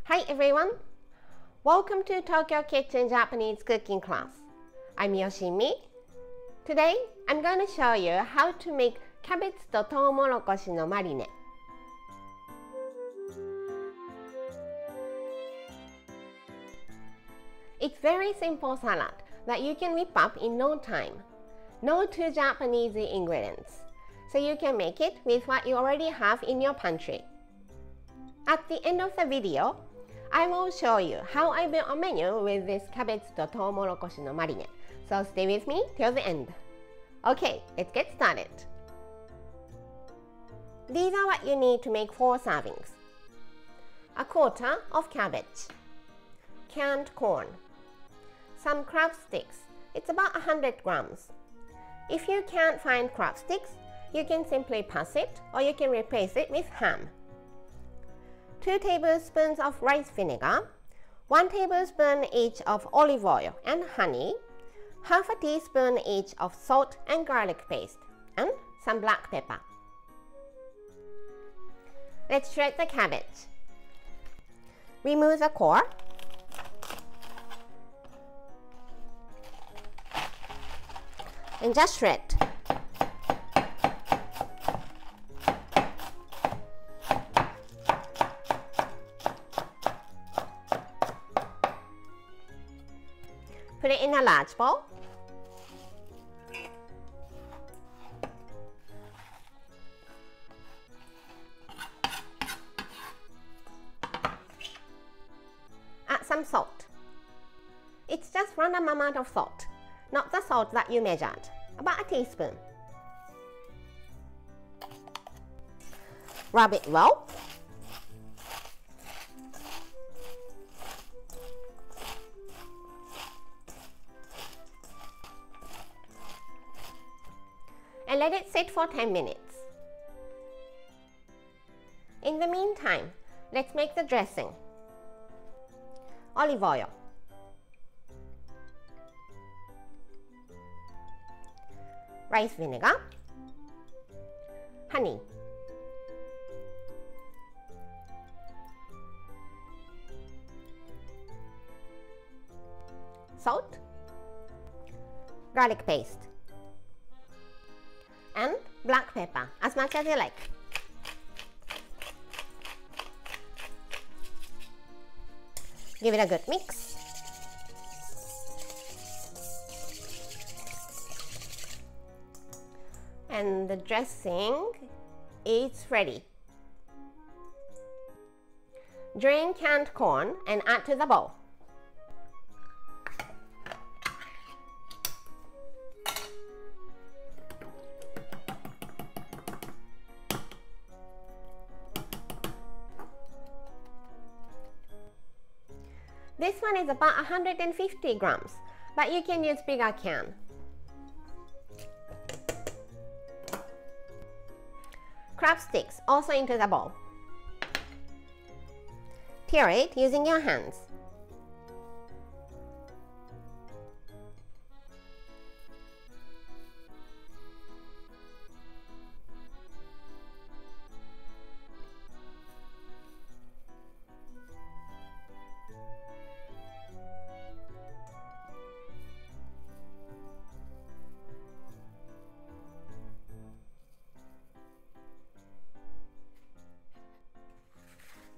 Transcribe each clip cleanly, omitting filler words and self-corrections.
Hi everyone! Welcome to Tokyo Kitchen Japanese cooking class. I'm Yoshimi. Today, I'm going to show you how to make cabbage to toumorokoshi no marine. It's very simple salad that you can whip up in no time. No too Japanese ingredients. So you can make it with what you already have in your pantry. At the end of the video, I will show you how I built a menu with this cabbage to toumorokoshi no marine. So stay with me till the end. Okay, let's get started. These are what you need to make 4 servings. A quarter of cabbage, canned corn, some crab sticks, it's about 100 grams. If you can't find crab sticks, you can simply pass it or you can replace it with ham. 2 tablespoons of rice vinegar, 1 tablespoon each of olive oil and honey, half a teaspoon each of salt and garlic paste, and some black pepper. Let's shred the cabbage. Remove the core. And just shred. Put it in a large bowl. Add some salt. It's just random amount of salt, not the salt that you measured, about a teaspoon. Rub it well. And let it sit for 10 minutes. In the meantime, let's make the dressing. Olive oil, rice vinegar, honey, salt, garlic paste, and black pepper, as much as you like. Give it a good mix. And the dressing is ready. Drain canned corn and add to the bowl. This one is about 150 grams, but you can use bigger can. Crab sticks also into the bowl. Tear it using your hands.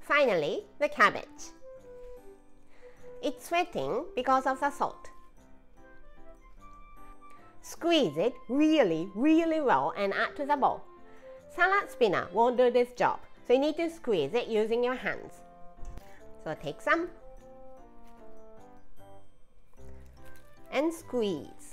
Finally, the cabbage. It's sweating because of the salt. Squeeze it really well and add to the bowl. Salad spinner won't do this job, so you need to squeeze it using your hands. So take some and squeeze.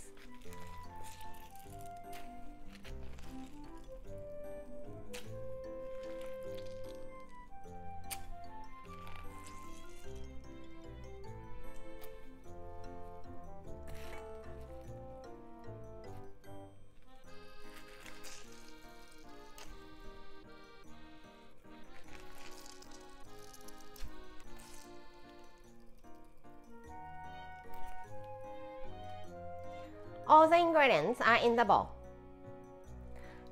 All the ingredients are in the bowl.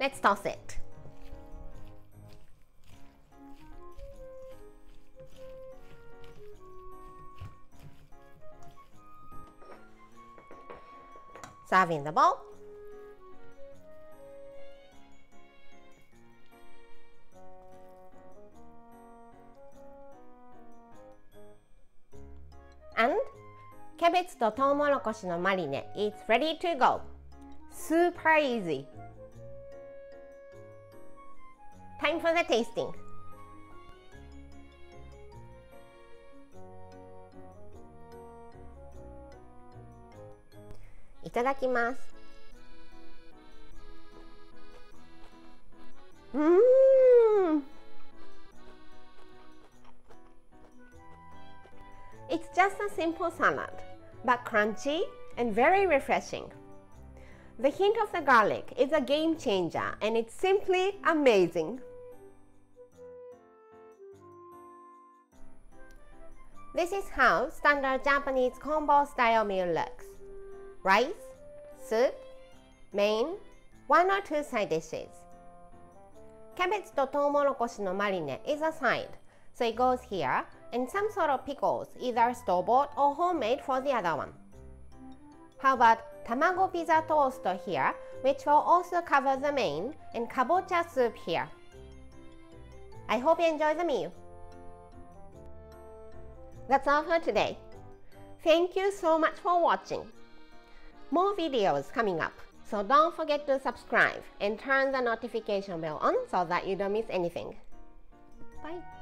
Let's toss it. Serve in the bowl. And キャベツとトウモロコシのマリネ is ready to go. Super easy. Time for the tasting. いただきます。It's just a simple salad, but crunchy and very refreshing. The hint of the garlic is a game changer and it's simply amazing. This is how standard Japanese combo style meal looks. Rice, soup, main, 1 or 2 side dishes. キャベツとトウモロコシのマリネ is a side, so it goes here, and some sort of pickles, either store-bought or homemade for the other one. How about tamago pizza toast here, which will also cover the main, and kabocha soup here. I hope you enjoy the meal. That's all for today. Thank you so much for watching. More videos coming up, so don't forget to subscribe and turn the notification bell on so that you don't miss anything. Bye.